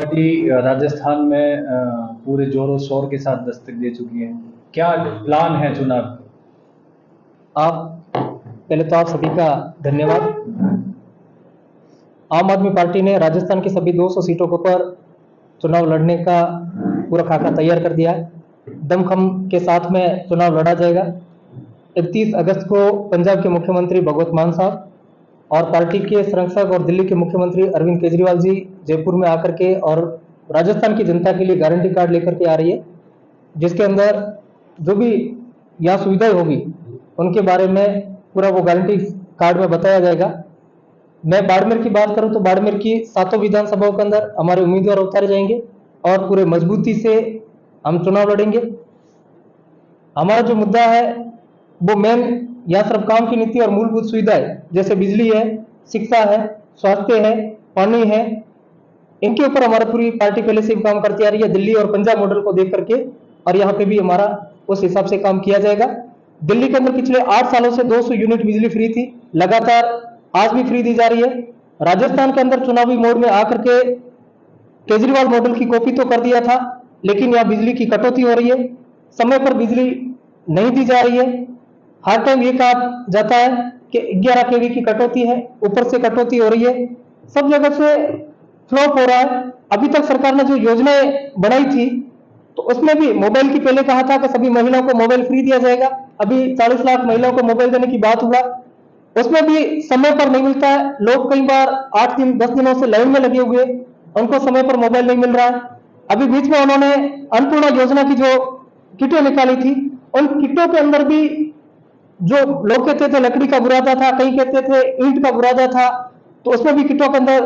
Party Rajasthan में पूरे जोरों शोर के साथ दस्तक दे चुकी है। क्या प्लान है चुनाव की? आप पहले तो आप सभी का धन्यवाद। आम आदमी पार्टी ने राजस्थान की सभी 200 सीटों के ऊपर चुनाव लड़ने का पूरा खाका तैयार कर दिया है। दमखम के साथ में चुनाव लड़ा जाएगा। 31 अगस्त को पंजाब के मुख्यमंत्री भगवंत मान साहब और पार्टी के संरक्षक और दिल्ली के मुख्यमंत्री अरविंद केजरीवाल जी जयपुर में आकर के और राजस्थान की जनता के लिए गारंटी कार्ड लेकर के आ रही है, जिसके अंदर जो भी यहाँ सुविधाएं होगी उनके बारे में पूरा वो गारंटी कार्ड में बताया जाएगा। मैं बाड़मेर की बात करूं तो बाड़मेर की 7 विधानसभाओं के अंदर हमारे उम्मीदवार उतारे जाएंगे और पूरे मजबूती से हम चुनाव लड़ेंगे। हमारा जो मुद्दा है वो मेन यहाँ सिर्फ काम की नीति और मूलभूत सुविधाएं जैसे बिजली है, शिक्षा है, स्वास्थ्य है, पानी है, इनके ऊपर हमारा पूरी पार्टी पहले से भी काम करती आ रही है दिल्ली और पंजाब मॉडल को देख करके, और यहाँ पे भी हमारा उस हिसाब से काम किया जाएगा। दिल्ली के अंदर पिछले 8 सालों से 200 यूनिट बिजली फ्री थी, लगातार आज भी फ्री दी जा रही है। राजस्थान के अंदर चुनावी मोड में आकर के केजरीवाल मॉडल की कॉपी तो कर दिया था, लेकिन यहाँ बिजली की कटौती हो रही है, समय पर बिजली नहीं दी जा रही है। हर टाइम ये कहा जाता है कि 11 केवी की कटौती है, ऊपर से कटौती हो रही है, सब जगह से फ्लॉप हो रहा है। अभी तक सरकार ने जो योजनाएं बनाई थी तो उसमें भी मोबाइल की पहले कहा था कि सभी महिलाओं को मोबाइल फ्री दिया जाएगा, अभी 40 लाख महिलाओं को मोबाइल देने की बात हुआ, उसमें भी समय पर नहीं मिलता है। लोग कई बार 8 दिन 10 दिनों से लाइन में लगे हुए, उनको समय पर मोबाइल नहीं मिल रहा है। अभी बीच में उन्होंने अन्नपूर्णा योजना की जो किटें निकाली थी, उन किटों के अंदर भी जो लोग कहते थे लकड़ी का बुरादा था, कई कहते थे ईंट का बुरादा था, तो उसमें भी किटों के अंदर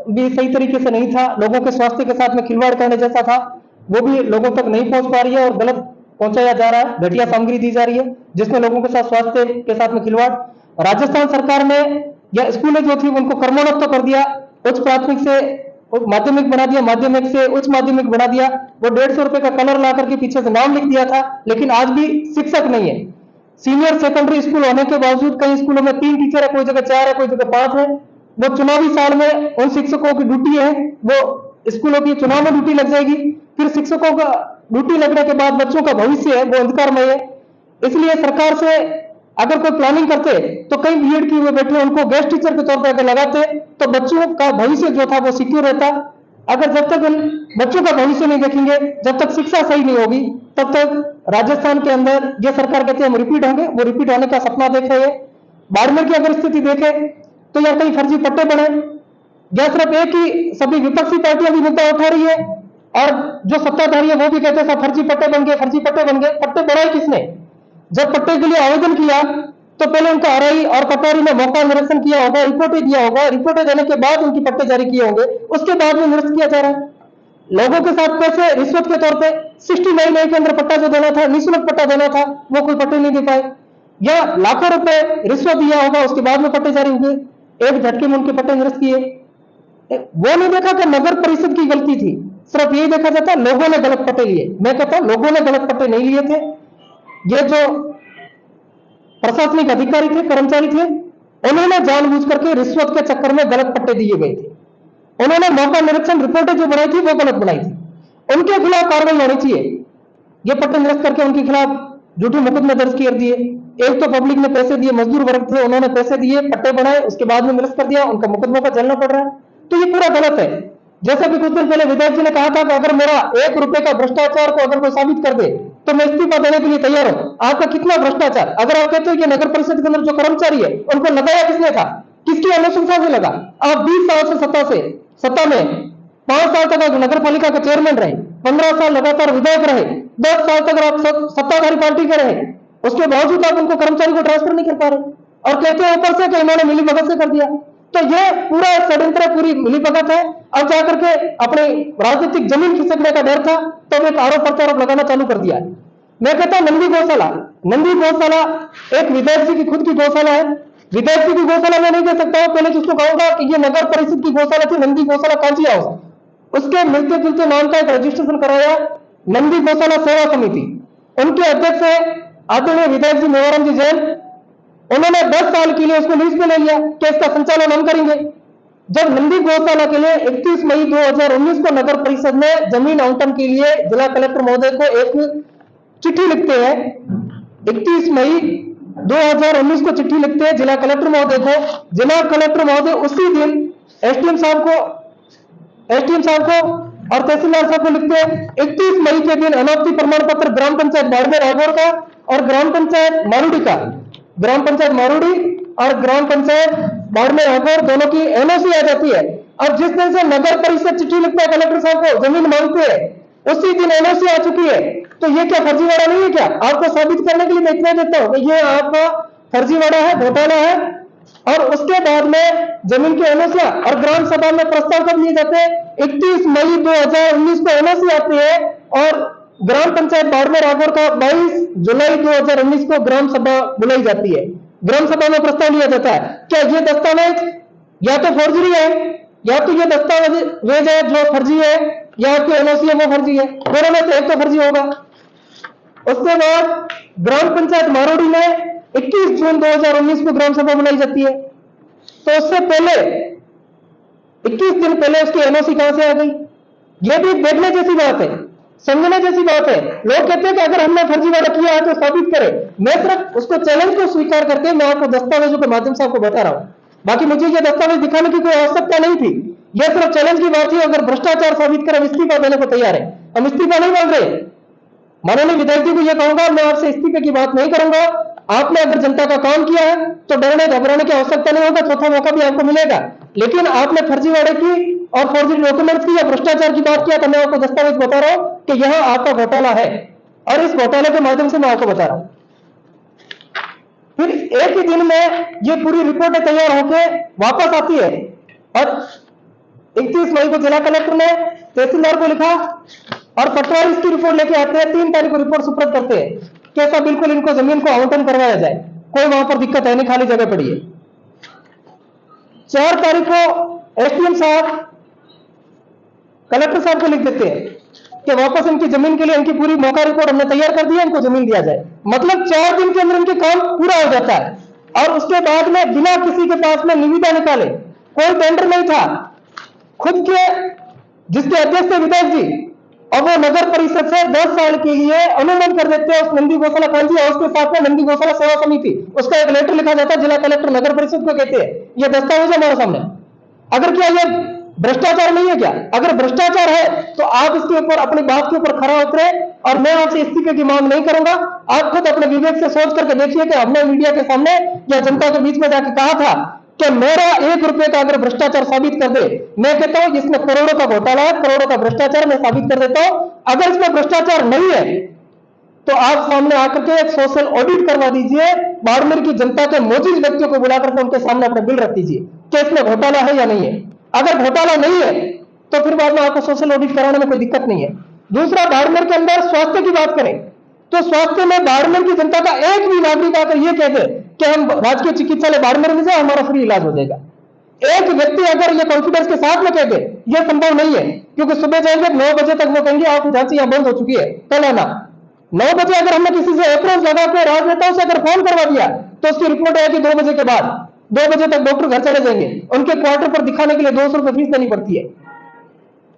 भी सही तरीके से नहीं था, लोगों के स्वास्थ्य के साथ में खिलवाड़ करने जैसा था, वो भी लोगों तक नहीं पहुंच पा रही है और गलत पहुंचाया जा रहा है, घटिया सामग्री दी जा रही है जिसमें लोगों के साथ स्वास्थ्य के साथ में खिलवाड़। राजस्थान सरकार ने या स्कूलें जो थी उनको कर्मोन्नत तो कर दिया, उच्च प्राथमिक से माध्यमिक बना दिया, माध्यमिक से उच्च माध्यमिक बना दिया, वो 150 रुपए का कलर ला करके पीछे से नाम लिख दिया था, लेकिन आज भी शिक्षक नहीं है। सीनियर सेकेंडरी स्कूल होने के बावजूद कई स्कूलों में 3 टीचर है, कोई जगह 4 है, कोई जगह 5 है। वो चुनावी साल में उन शिक्षकों की ड्यूटी है, वो स्कूलों की चुनाव में ड्यूटी लग जाएगी, फिर शिक्षकों का ड्यूटी लगने के बाद बच्चों का भविष्य है वो अंधकारमय है। इसलिए सरकार से अगर कोई प्लानिंग करते तो कई बीएड किए हुए बैठे उनको गेस्ट टीचर के तौर पर अगर लगाते तो बच्चों का भविष्य जो था वो सिक्योर रहता। अगर जब तक बच्चों का भविष्य नहीं देखेंगे, जब तक शिक्षा सही नहीं होगी, तब तक राजस्थान के अंदर ये सरकार कहते हैं हम रिपीट होंगे, वो रिपीट होने का सपना देख रहे हैं। बाड़मेर की अगर स्थिति देखें तो यार कई फर्जी पट्टे बने, यह सिर्फ एक ही सभी विपक्षी पार्टियां भी मुद्दा उठा रही है और जो सत्ताधारी है वो भी कहते हैं फर्जी पट्टे बन गए, फर्जी पट्टे बन गए। पट्टे बढ़ाए किसने? जब पट्टे के लिए आवेदन किया तो पहले उनका आरआई और पटवारी ने मौका निरीक्षण किया होगा, रिपोर्टें दिया होगा, रिपोर्टें देने के बाद उनकी पट्टे जारी किए होंगे, उसके बाद में निरस्त किया जा रहा है। लोगों के साथ पैसे रिश्वत के तौर पे 69 के अंदर पट्टा जो देना था, निःशुल्क पट्टा देना था, वो कोई पट्टे नहीं दे पाए, या लाखों रुपए रिश्वत दिया होगा उसके बाद में पट्टे जारी हुए, एक झटके में उनके पट्टे निरस्त किए। वो नहीं देखा कि नगर परिषद की गलती थी, सिर्फ यही देखा जाता लोगों ने गलत पट्टे लिए। मैं कहता लोगों ने गलत पट्टे नहीं लिए थे, ये जो प्रशासनिक अधिकारी थे, कर्मचारी थे, उन्होंने जानबूझ करके रिश्वत के चक्कर में गलत पट्टे दिए गए थे। उन्होंने मौका निरीक्षण रिपोर्टें जो बनाई थी वो गलत बनाई थी, उनके खिलाफ कार्रवाई होनी चाहिए। ये पट्टे निरस्त करके उनके खिलाफ झूठे मुकदमे दर्ज कर दिए। एक तो पब्लिक ने पैसे दिए, मजदूर वर्ग थे, उन्होंने पैसे दिए, पट्टे बनाए, उसके बाद में निरस्त कर दिया, उनका मुकदमों का झेलना पड़ रहा है, तो ये पूरा गलत है। जैसा कि कुछ दिन पहले विधायक जी ने कहा था कि अगर मेरा 1 रुपए का भ्रष्टाचार को अगर कोई साबित कर दे तो मैं इस्तीफा देने के लिए तैयार हूं। आपका कितना भ्रष्टाचार? अगर आप कहते हो कि नगर परिषद के अंदर जो कर्मचारी है उनको लगाया किसने था, किसकी अनुशंसा से लगा? आप 20 साल से सत्ता में 5 साल तक नगर पालिका के चेयरमैन रहे, 15 साल लगातार विधायक रहे, 10 साल तक आप सत्ताधारी पार्टी के रहे, उसके बावजूद आप उनको कर्मचारी को ट्रांसफर नहीं कर पा रहे और कहते हैं ऊपर से कि इन्होंने मिलीभगत से कर दिया। तो ये पूरा षड्यंत्र, पूरी मिलीभगत है। अब जाकर के अपनी राजनीतिक जमीन खिसकने का डर था तो एक आरोप प्रत्यारोप लगाना चालू कर दिया। मैं कहता हूं नंदी गौशाला एक विधायक जी की खुद की गौशाला है, विधायक जी की गौशाला में नहीं दे सकता हूं, पहले जिसको कहूंगा कि ये नगर परिषद की गौशाला थी, नंदी गौशाला कांची हाउस, उसके मिलते जुलते नाम का एक रजिस्ट्रेशन कराया, नंदी गौशाला सेवा समिति, उनके अध्यक्ष है आदरणीय विधायक जी मेवाराम जी जैन। उन्होंने 10 साल के लिए उसको लीज पे ले लिया कि इसका संचालन हम करेंगे। जब नंदी गौशाला के लिए 31 मई 2019 को नगर परिषद ने जमीन आवंटन के लिए जिला कलेक्टर महोदय को एक चिट्ठी लिखते हैं। 31 मई 2019 को चिट्ठी लिखते हैं जिला कलेक्टर महोदय को। जिला कलेक्टर महोदय उसी दिन एसडीएम साहब को और तहसीलदार साहब को लिखते हैं। 31 मई के दिन अनापत्ति प्रमाण पत्र ग्राम पंचायत बाड़मेर राघौर का और ग्राम पंचायत मारूडी का, ग्राम पंचायत मारूडी और ग्राम पंचायत बाड़मेर राघौर दोनों की एनओसी आ जाती है। अब जिस दिन से नगर परिषद चिट्ठी लिखता है कलेक्टर साहब को, जमीन मांगते हैं, उसी दिन एनओसी आ चुकी है। तो ये क्या फर्जीवाड़ा नहीं है क्या? आपको साबित करने के लिए मैं इतना देता हूं कि ये आपका फर्जीवाड़ा है, घोटाला है। और उसके बाद में जमीन की एनओसी और ग्राम सभा में प्रस्ताव कब लिए जाते हैं? 31 मई 2019 को एनओसी आती है और ग्राम पंचायत बाड़मेर राघौर का 22 जुलाई 2019 को ग्राम सभा बुलाई जाती है। ग्राम सभा में प्रस्ताव लिया जाता है। क्या ये दस्तावेज या तो फर्जी है, या तो ये दस्तावेज है जो फर्जी है, या आपकी एनओसी है वो फर्जी है। दोनों में से एक तो फर्जी होगा। उसके बाद ग्राम पंचायत मारोडी में 21 जून 2019 को ग्राम सभा बुलाई जाती है। तो उससे पहले 21 दिन पहले उसकी एनओसी कहां से आ गई? यह भी देखने जैसी बात है, समझने जैसी बात है। लोग कहते हैं कि अगर हमने फर्जीवाड़ा किया है तो साबित करें। मैं सिर्फ उसको चैलेंज को स्वीकार करके मैं आपको दस्तावेजों के माध्यम से आपको बता रहा हूं। बाकी मुझे ये दस्तावेज दिखाने की कोई आवश्यकता नहीं थी। यह सिर्फ चैलेंज की बात थी। अगर भ्रष्टाचार साबित करें, इस्तीफा देने को तैयार है। हम इस्तीफा नहीं मांग रहे। माननीय विधायक जी को यह कहूंगा, मैं आपसे इस्तीफे की बात नहीं करूंगा। आपने अगर जनता का काम किया है तो डरने घबराने की आवश्यकता नहीं होगा। चौथा मौका भी आपको मिलेगा। लेकिन आपने फर्जीवाड़े की और फर्जी डॉक्यूमेंट्स की या भ्रष्टाचार की बात किया तो मैं आपको दस्तावेज बता रहा हूं कि यह आपका घोटाला है और इस घोटाले के माध्यम से मैं आपको बता रहा हूं। फिर एक ही दिन में ये पूरी रिपोर्टें तैयार होकर वापस आती है और 31 मई को जिला कलेक्टर ने तहसीलदार को लिखा और पटवारी इसकी रिपोर्ट लेके आते हैं। 3 तारीख को रिपोर्ट सुपुर्द करते हैं कि ऐसा बिल्कुल इनको जमीन को आवंटन करवाया जाए, कोई वहां पर दिक्कत है नहीं, खाली जगह पड़ी है। 4 तारीख को एसडीएम साहब कलेक्टर साहब को लिख देते हैं कि वापस इनकी जमीन के लिए इनकी पूरी मौका रिपोर्ट हमने तैयार कर दी है, इनको जमीन दिया जाए। मतलब 4 दिन के अंदर इनके काम पूरा हो जाता है। और उसके बाद में बिना किसी के पास में निविदा निकाले, कोई टेंडर नहीं था, खुद के जिसके अध्यक्ष थे विधायक जी, और वो नगर परिषद से 10 साल के लिए अनुमोदन कर देते हैं उस नंदी गौशाला कांजी हाउस के साथ में नंदी गौशाला सेवा समिति, उसका एक लेटर लिखा जाता है, जिला कलेक्टर नगर परिषद को कहते हैं। ये दस्तावेज हमारे सामने। अगर क्या ये भ्रष्टाचार नहीं है क्या? अगर भ्रष्टाचार है तो आप इसके ऊपर अपनी बात के ऊपर खरा उतरे और मैं आपसे इस्तीफे की मांग नहीं करूंगा। आप खुद अपने विवेक से सोच करके देखिए कि हमने मीडिया के सामने या जनता के बीच में जाकर कहा था कि मेरा 1 रुपए का अगर भ्रष्टाचार साबित कर दे, मैं कहता हूं इसमें करोड़ों का घोटाला है, करोड़ों का भ्रष्टाचार मैं साबित कर देता हूं। अगर इसमें भ्रष्टाचार नहीं है तो आप सामने आकर के एक सोशल ऑडिट करवा दीजिए, बाड़मेर की जनता के मौजूद व्यक्तियों को बुलाकर के उनके सामने अपना बिल रख दीजिए कि इसमें घोटाला है या नहीं है। अगर घोटाला नहीं है तो फिर बाद में आपको सोशल ऑडिट कराने में कोई दिक्कत नहीं है। दूसरा, बाड़मेर के अंदर स्वास्थ्य की बात करें तो स्वास्थ्य में बाड़मेर की जनता का एक भी नागरिक आकर यह कह दे कि हम राजकीय चिकित्सालय बाड़मेर में जाए, हमारा फ्री इलाज हो जाएगा। एक व्यक्ति अगर ये कॉन्फिडेंस के साथ में कह दे, यह संभव नहीं है। क्योंकि सुबह जाएंगे 9 बजे तक वो कहेंगे आपकी जांच यहां बंद हो चुकी है, कल आना। 9 बजे अगर हमने किसी से अप्रोच लगा के राजनेताओं से अगर फोन करवा दिया तो उसकी रिपोर्ट आएगी 2 बजे के बाद। 2 बजे तक डॉक्टर घर चले जाएंगे, उनके क्वार्टर पर दिखाने के लिए 200 रुपए फीस देनी पड़ती है।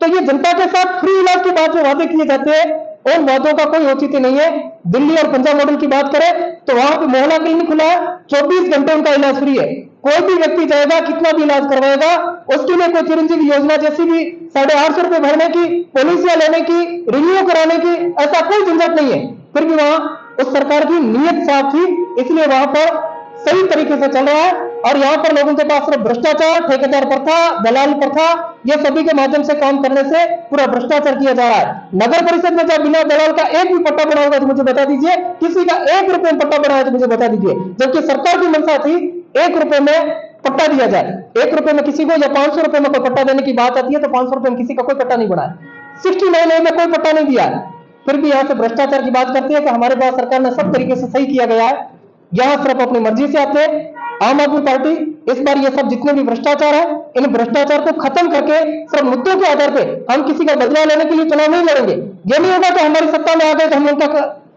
तो ये जनता के साथ फ्री इलाज की बात जो वादे किए जाते हैं, उन वादों का कोई औचित्य नहीं है। दिल्ली और पंजाब मॉडल की बात करें तो वहां पे मोहल्ला क्लिनिक खुला है, 24 घंटे उनका इलाज फ्री है। कोई भी व्यक्ति जाएगा, कितना भी इलाज करवाएगा, उसके लिए कोई चिरंजीवी योजना जैसी भी 850 रुपए भरने की, पॉलिसियां लेने की, रिन्यू कराने की, ऐसा कोई झंझट नहीं है। फिर भी वहां उस सरकार की नीयत साफ थी, इसलिए वहां पर सही तरीके से चल रहा है। और यहाँ पर लोगों के पास सिर्फ भ्रष्टाचार, ठेकेदार प्रथा, दलाल प्रथा, ये सभी के माध्यम से काम करने से पूरा भ्रष्टाचार किया जा रहा है। नगर परिषद में जब बिना दलाल का एक भी पट्टा बना होगा तो मुझे बता दीजिए, किसी का 1 रुपए में पट्टा बना है तो मुझे बता दीजिए। जबकि सरकार की मंशा थी 1 रुपए में पट्टा दिया जाए। 1 रुपए में किसी को या 500 रुपए में कोई पट्टा देने की बात आती है तो 500 रुपए में किसी का कोई पट्टा नहीं बना है। 69 में कोई पट्टा नहीं दिया है। फिर भी यहाँ से भ्रष्टाचार की बात करती है कि हमारे पास सरकार ने सब तरीके से सही किया गया है। यहां सिर्फ अपनी मर्जी से आते हैं। आम आदमी पार्टी इस बार ये सब जितने भी भ्रष्टाचार है, इन भ्रष्टाचार को खत्म करके सिर्फ मुद्दों के आधार पे हम किसी का बदला लेने के लिए चुनाव नहीं लड़ेंगे। ये नहीं होगा कि हमारी सत्ता में आ गए तो हम उनका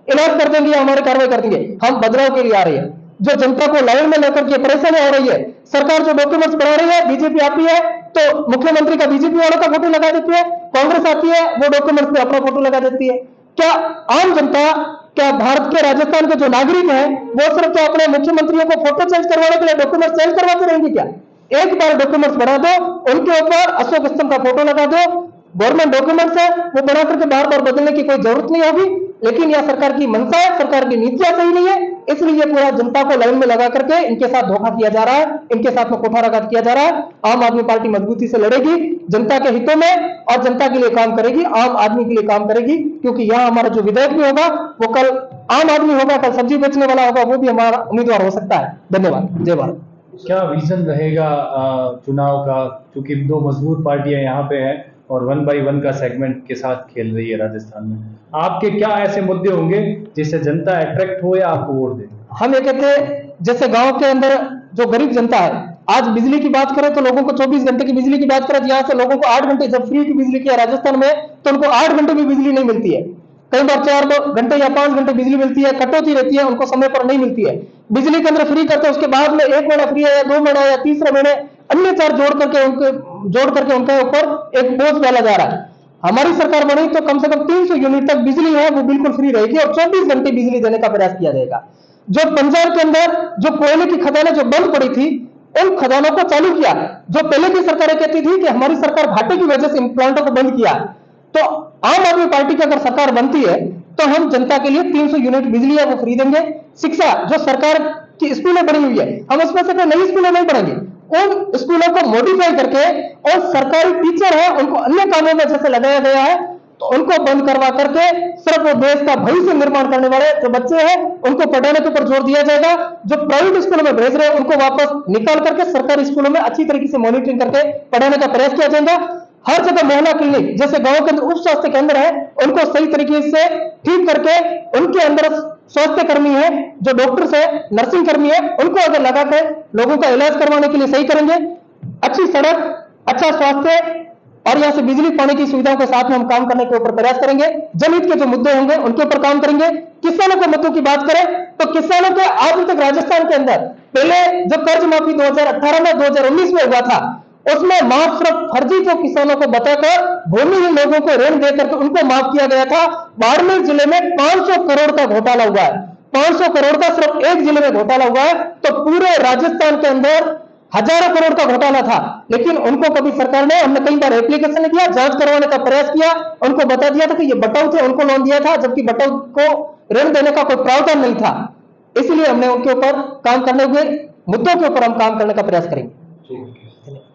इलाज कर देंगे, हमारी कार्रवाई कर देंगे। हम बदलाव के लिए आ रही है। जो जनता को लाइन में लेकर के परेशानी हो रही है, सरकार जो डॉक्यूमेंट्स बना रही है, बीजेपी आती है तो मुख्यमंत्री का बीजेपी वालों का फोटो लगा देती है, कांग्रेस आती है वो डॉक्यूमेंट्स पे अपना फोटो लगा देती है। क्या आम जनता, क्या भारत के राजस्थान के जो नागरिक हैं वो सिर्फ क्या अपने मुख्यमंत्रियों को फोटो चेंज करवाने के लिए डॉक्यूमेंट चेंज करवाते रहेंगे क्या? एक बार डॉक्यूमेंट्स बना दो, उनके ऊपर अशोक स्तंभ का फोटो लगा दो, गवर्नमेंट डॉक्यूमेंट्स है वो बना करके बार बार बदलने की कोई जरूरत नहीं होगी। लेकिन यह सरकार की मंशा है, सरकार की नीतियां सही नहीं है, इसलिए ये पूरा जनता को लाइन में लगा करके इनके साथ धोखा किया जा रहा है, इनके साथ में कुठाराघात किया जा रहा है। आम आदमी पार्टी मजबूती से लड़ेगी जनता के हितों में और जनता के लिए काम करेगी, आम आदमी के लिए काम करेगी, क्योंकि यहाँ हमारा जो विधायक भी होगा वो कल आम आदमी होगा, कल सब्जी बेचने वाला होगा, वो भी हमारा उम्मीदवार हो सकता है। धन्यवाद। जय भारत। क्या विजन रहेगा चुनाव का, क्योंकि दो मजबूत पार्टियां यहाँ पे हैं और 1 by 1 का सेगमेंट के साथ खेल रही है राजस्थान में, आपके क्या ऐसे मुद्दे होंगे जिससे जनता अट्रैक्ट हो या आपको वोट दे? हम ये कहते हैं जैसे गांव के अंदर जो गरीब जनता है, आज बिजली की बात करें तो लोगों को 24 घंटे की बिजली की बात करें, यहाँ से लोगों को 8 घंटे जब फ्री की बिजली की है राजस्थान में, तो उनको 8 घंटे भी बिजली नहीं मिलती है। कई बार 4 घंटे या 5 घंटे बिजली मिलती है, कटौती रहती है, उनको समय पर नहीं मिलती है। बिजली के अंदर फ्री करते हैं, उसके बाद में 1 महीना फ्री है या 2 महीना या तीसरे महीने अन्य चार्ज जोड़ करके उनके ऊपर एक बोझ डाला जा रहा है। हमारी सरकार बनी तो कम से कम 300 यूनिट तक बिजली है वो बिल्कुल फ्री रहेगी और 24 घंटे बिजली देने का प्रयास किया जाएगा। जो पंजाब के अंदर जो कोयले की खदानें जो बंद पड़ी थी, उन खदानों को चालू किया। जो पहले की सरकारें कहती थी कि हमारी सरकार घाटे की वजह से इन प्लांटों को बंद किया, तो आम आदमी पार्टी की अगर सरकार बनती है तो हम जनता के लिए 300 यूनिट बिजली है वो फ्री देंगे। शिक्षा जो सरकार की स्कूलें बनी हुई है, हम उसमें से कोई नई स्कूलें नहीं बढ़ाएंगे, उन स्कूलों को मॉडिफाई करके और सरकारी टीचर है उनको अन्य कामों में जैसे लगाया गया है तो उनको बंद करवा करके सिर्फ वो देश का भविष्य निर्माण करने वाले जो बच्चे हैं उनको पढ़ाने के ऊपर जोर दिया जाएगा। जो प्राइवेट स्कूलों में भेज रहे हैं उनको वापस निकाल करके सरकारी स्कूलों में अच्छी तरीके से मॉनिटरिंग करके पढ़ाने का प्रयास किया जाएगा। हर जगह मोहल्ला क्लिनिक जैसे गांव के अंदर उप स्वास्थ्य केंद्र है उनको सही तरीके से ठीक करके उनके अंदर स्वास्थ्य कर्मी है, जो डॉक्टर्स है, नर्सिंग कर्मी है, उनको अगर लगा कर लोगों का इलाज करवाने के लिए सही करेंगे। अच्छी सड़क, अच्छा स्वास्थ्य और यहाँ से बिजली पानी की सुविधाओं के साथ में हम काम करने के ऊपर प्रयास करेंगे। जनहित के जो मुद्दे होंगे उनके ऊपर काम करेंगे। किसानों के मुद्दों की बात करें तो किसानों के आज तक राजस्थान के अंदर पहले जो कर्ज माफी 2018 में 2019 में हुआ था उसमें माफ सिर्फ फर्जी जो किसानों को बताकर भूमिहीन लोगों को ऋण देकर के उनको माफ किया गया था। बाड़मेर जिले में 500 करोड़ का घोटाला हुआ है, 500 करोड़ का सिर्फ एक जिले में घोटाला हुआ है, तो पूरे राजस्थान के अंदर हजारों करोड़ का घोटाला था। लेकिन उनको कभी सरकार ने, हमने कई बार एप्लीकेशन किया, जांच करवाने का प्रयास किया, उनको बता दिया था कि ये बटाऊ थे, उनको लोन दिया था, जबकि बटाऊ को ऋण देने का कोई प्रावधान नहीं था। इसलिए हमने उनके ऊपर काम करने हुए मुद्दों के ऊपर हम काम करने का प्रयास करेंगे।